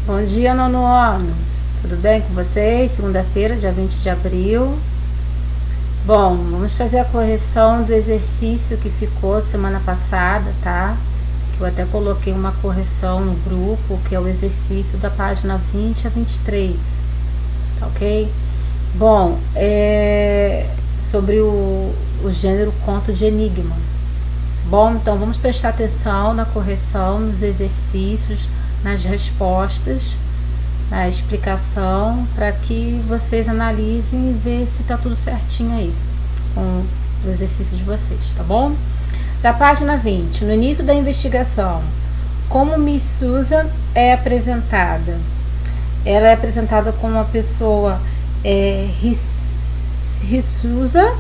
Bom dia, nono ano. Tudo bem com vocês? Segunda-feira, dia 20 de abril. Bom, vamos fazer a correção do exercício que ficou semana passada, tá? Eu até coloquei uma correção no grupo, que é o exercício da página 20 a 23, tá ok? Bom, sobre o gênero conto de enigma. Bom, então vamos prestar atenção na correção, nos exercícios, nas respostas, na explicação, para que vocês analisem e vejam se tá tudo certinho aí com o exercício de vocês, tá bom? Da página 20, no início da investigação, como Miss Susan é apresentada? Ela é apresentada como uma pessoa rissusa,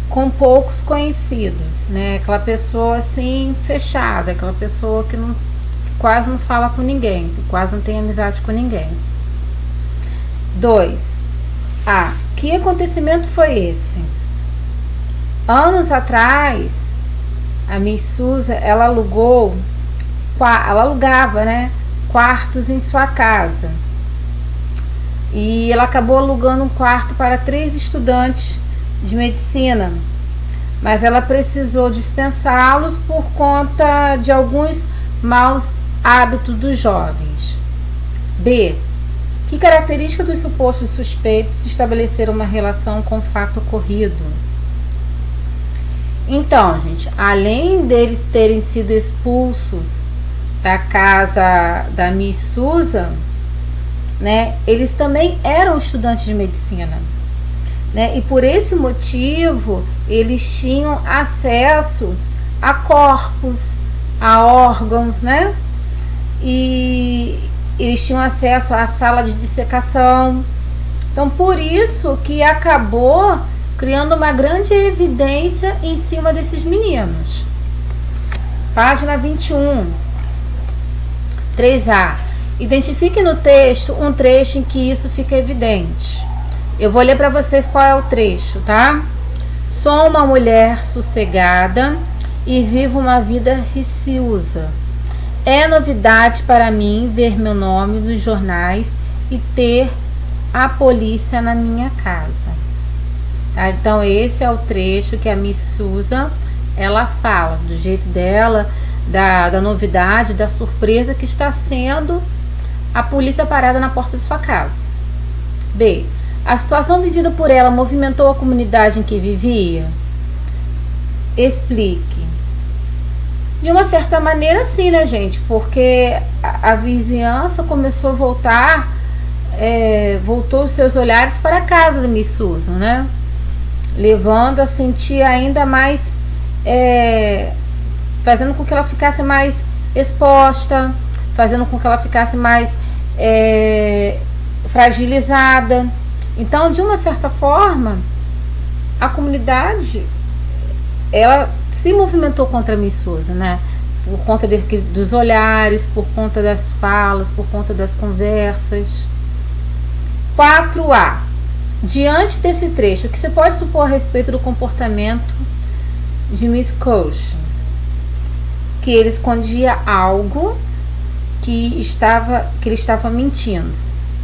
com poucos conhecidos, né? Aquela pessoa assim fechada, aquela pessoa que quase não fala com ninguém, que quase não tem amizade com ninguém. 2. Que acontecimento foi esse? Anos atrás, a Miss Susan, ela alugava, né, quartos em sua casa. E ela acabou alugando um quarto para 3 estudantes de medicina, mas ela precisou dispensá-los por conta de alguns maus hábitos dos jovens. B. Que característica dos supostos suspeitos estabeleceram uma relação com o fato ocorrido? Então, gente, além deles terem sido expulsos da casa da Miss Susan, né, eles também eram estudantes de medicina, né, e por esse motivo eles tinham acesso a corpos, a órgãos, né, e eles tinham acesso à sala de dissecação. Então, por isso que acabou criando uma grande evidência em cima desses meninos. Página 21, 3A. Identifique no texto um trecho em que isso fica evidente. Eu vou ler para vocês qual é o trecho, tá? Sou uma mulher sossegada e vivo uma vida riciosa. É novidade para mim ver meu nome nos jornais e ter a polícia na minha casa. Tá? Então, esse é o trecho que a Miss Susan, ela fala, do jeito dela, da novidade, da surpresa que está sendo a polícia parada na porta de sua casa. B. A situação vivida por ela movimentou a comunidade em que vivia? Explique. De uma certa maneira, sim, né, gente? Porque a vizinhança começou a voltou os seus olhares para a casa da Miss Susan, né? Levando a sentir ainda mais, fazendo com que ela ficasse mais exposta, fazendo com que ela ficasse mais fragilizada. Então, de uma certa forma, a comunidade, ela se movimentou contra a Miss Susan, né? Por conta dos olhares, por conta das falas, por conta das conversas. 4A. Diante desse trecho, o que se pode supor a respeito do comportamento de Miss Cushing? Que ele escondia algo, que ele estava mentindo,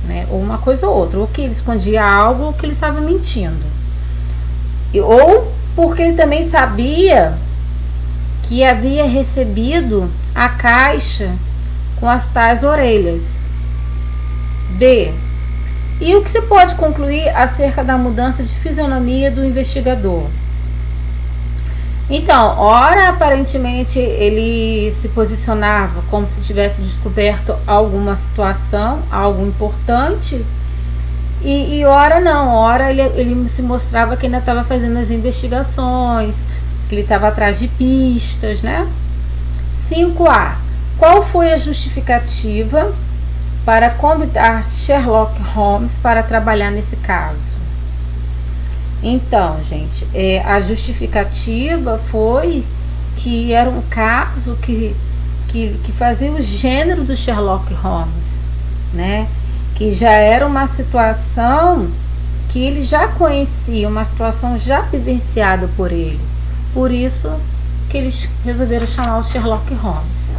né? Ou uma coisa ou outra, ou que ele escondia algo, ou que ele estava mentindo, ou porque ele também sabia que havia recebido a caixa com as tais orelhas. B. E o que se pode concluir acerca da mudança de fisionomia do investigador? Então, ora aparentemente ele se posicionava como se tivesse descoberto alguma situação, algo importante, e ora não, ora ele se mostrava que ainda estava fazendo as investigações, que ele estava atrás de pistas, né? 5A. Qual foi a justificativa para convidar Sherlock Holmes para trabalhar nesse caso? Então, gente, a justificativa foi que era um caso que fazia o gênero do Sherlock Holmes, né? Que já era uma situação que ele já conhecia, uma situação já vivenciada por ele. Por isso que eles resolveram chamar o Sherlock Holmes.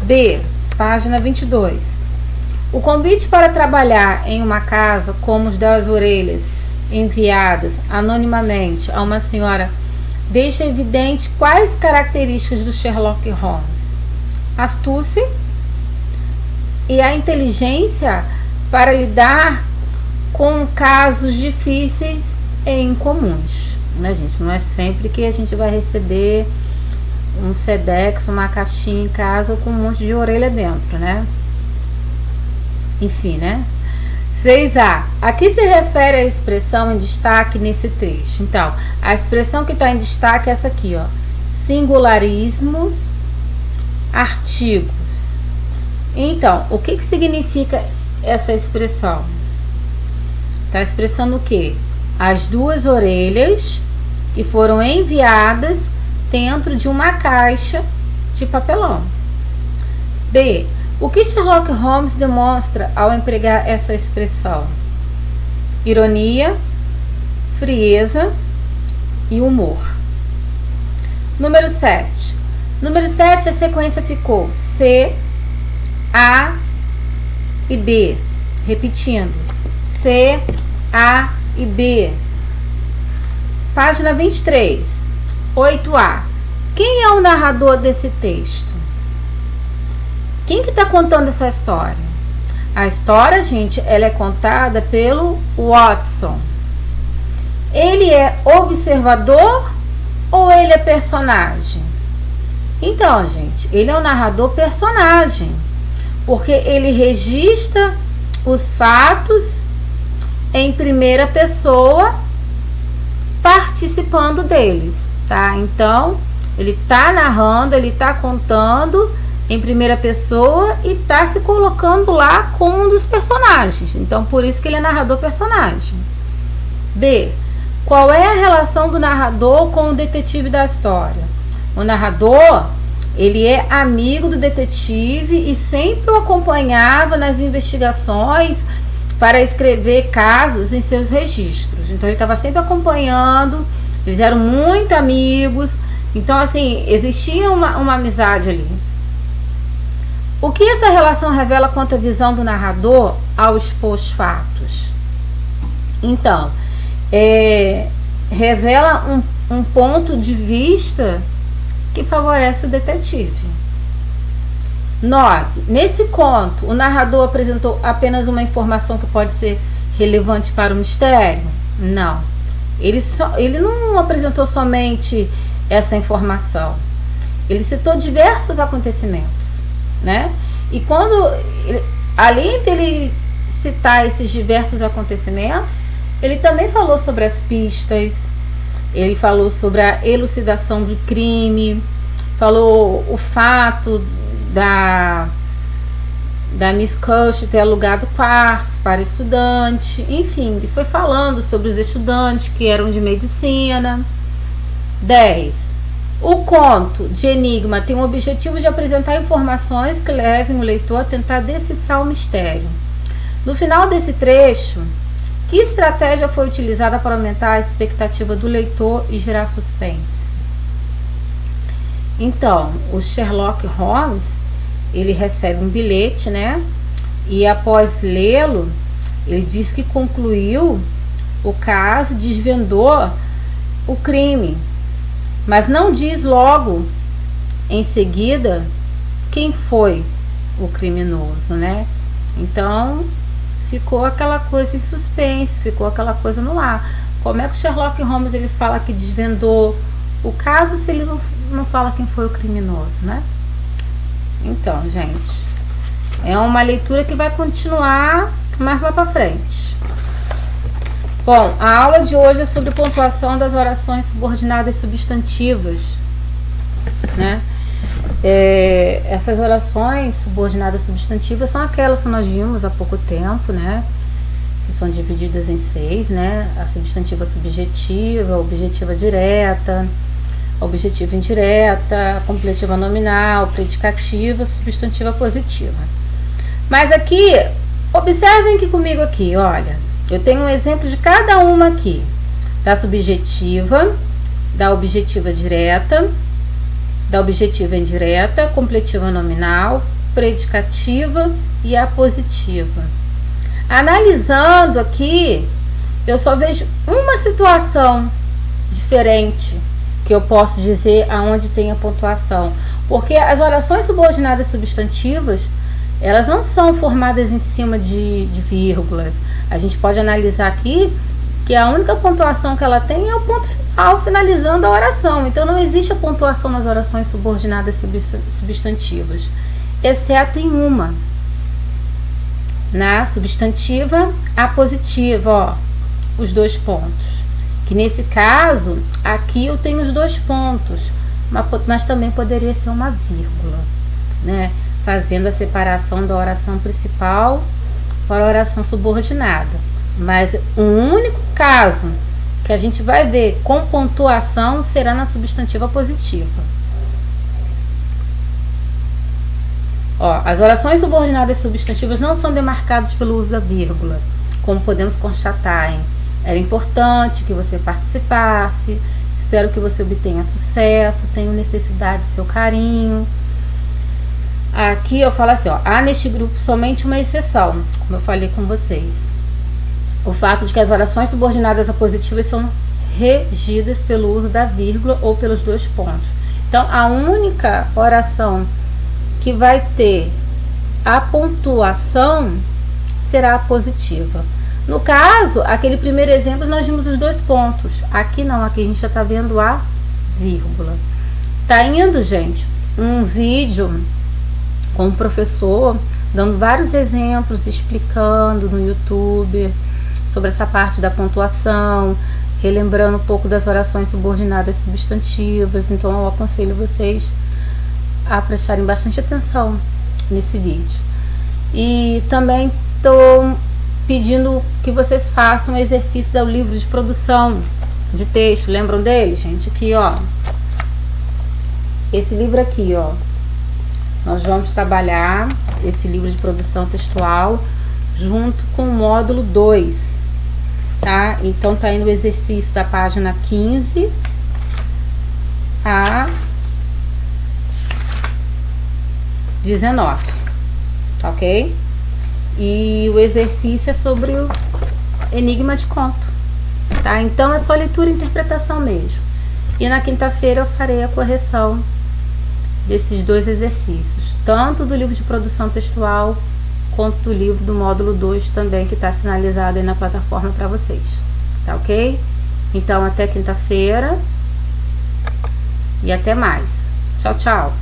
B, página 22. O convite para trabalhar em uma casa como os das orelhas enviadas anonimamente a uma senhora deixa evidente quais características do Sherlock Holmes: astúcia e a inteligência para lidar com casos difíceis e incomuns, né, gente? Não é sempre que a gente vai receber um Sedex, uma caixinha em casa com um monte de orelha dentro, né? Enfim, né? 6A. A que se refere a expressão em destaque nesse trecho? Então, a expressão que está em destaque é essa aqui, ó. Singularismos, artigos. Então, o que significa essa expressão? Está expressando o quê? As duas orelhas que foram enviadas dentro de uma caixa de papelão. B. O que Sherlock Holmes demonstra ao empregar essa expressão? Ironia, frieza e humor. Número 7. Número 7, a sequência ficou C, A e B. Repetindo. C, A e B. Página 23. 8A. Quem é o narrador desse texto? Quem que está contando essa história? A história, gente, ela é contada pelo Watson. Ele é observador ou ele é personagem? Então, gente, ele é o narrador personagem, porque ele registra os fatos em primeira pessoa, participando deles, tá? Então, ele tá narrando, ele tá contando em primeira pessoa e tá se colocando lá como um dos personagens. Então, por isso que ele é narrador personagem. B. Qual é a relação do narrador com o detetive da história? O narrador, ele é amigo do detetive e sempre o acompanhava nas investigações para escrever casos em seus registros. Então, ele estava sempre acompanhando, eles eram muito amigos. Então, assim, existia uma amizade ali. O que essa relação revela quanto à visão do narrador ao expor os fatos? Então, revela um ponto de vista que favorece o detetive. 9. Nesse conto, o narrador apresentou apenas uma informação que pode ser relevante para o mistério? Não. Ele não apresentou somente essa informação. Ele citou diversos acontecimentos, né? E além dele citar esses diversos acontecimentos, ele também falou sobre as pistas, ele falou sobre a elucidação do crime, falou o fato da Miss Cush ter alugado quartos para estudante, enfim, ele foi falando sobre os estudantes que eram de medicina. 10. O conto de Enigma tem o objetivo de apresentar informações que levem o leitor a tentar decifrar o mistério. No final desse trecho, que estratégia foi utilizada para aumentar a expectativa do leitor e gerar suspense? Então, o Sherlock Holmes, ele recebe um bilhete, né? E após lê-lo, ele diz que concluiu o caso, desvendou o crime, mas não diz logo em seguida quem foi o criminoso, né? Então, ficou aquela coisa em suspense, ficou aquela coisa no ar. Como é que o Sherlock Holmes ele fala que desvendou o caso se ele não fala quem foi o criminoso, né? Então, gente, é uma leitura que vai continuar mais lá pra frente. Bom, a aula de hoje é sobre pontuação das orações subordinadas substantivas, né? Essas orações subordinadas substantivas são aquelas que nós vimos há pouco tempo, né? Que são divididas em 6, né? A substantiva subjetiva, a objetiva direta, a objetiva indireta, a completiva nominal, predicativa, substantiva positiva. Mas aqui, observem que comigo aqui, olha, eu tenho um exemplo de cada uma aqui. Da subjetiva, da objetiva direta, da objetiva indireta, completiva nominal, predicativa e apositiva. Analisando aqui, eu só vejo uma situação diferente que eu posso dizer aonde tem a pontuação, porque as orações subordinadas substantivas, elas não são formadas em cima de vírgulas. A gente pode analisar aqui que a única pontuação que ela tem é o ponto final, finalizando a oração. Então não existe a pontuação nas orações subordinadas substantivas, exceto em uma, na substantiva apositiva, ó, os 2 pontos. Que nesse caso, aqui eu tenho os 2 pontos, mas também poderia ser uma vírgula, né? Fazendo a separação da oração principal para a oração subordinada. Mas o único caso que a gente vai ver com pontuação será na substantiva positiva. Ó, as orações subordinadas substantivas não são demarcadas pelo uso da vírgula, como podemos constatar, hein? Era importante que você participasse, espero que você obtenha sucesso, tenho necessidade do seu carinho. Aqui eu falo assim, ó, há neste grupo somente uma exceção, como eu falei com vocês. O fato de que as orações subordinadas apositivas são regidas pelo uso da vírgula ou pelos 2 pontos. Então, a única oração que vai ter a pontuação será a positiva. No caso, aquele primeiro exemplo, nós vimos os 2 pontos. Aqui não, aqui a gente já está vendo a vírgula. Tá indo, gente, um vídeo com o professor, dando vários exemplos, explicando no YouTube sobre essa parte da pontuação, relembrando um pouco das orações subordinadas substantivas. Então eu aconselho vocês a prestarem bastante atenção nesse vídeo. E também estou pedindo que vocês façam um exercício do livro de produção de texto. Lembram dele, gente? Aqui, ó. Esse livro aqui, ó. Nós vamos trabalhar esse livro de produção textual junto com o módulo 2, tá? Então, tá aí no exercício da página 15 a 19, ok? E o exercício é sobre o enigma de conto, tá? Então, é só leitura e interpretação mesmo. E na quinta-feira eu farei a correção desses 2 exercícios, tanto do livro de produção textual quanto do livro do módulo 2 também, que está sinalizado aí na plataforma para vocês, tá ok? Então, até quinta-feira e até mais. Tchau, tchau!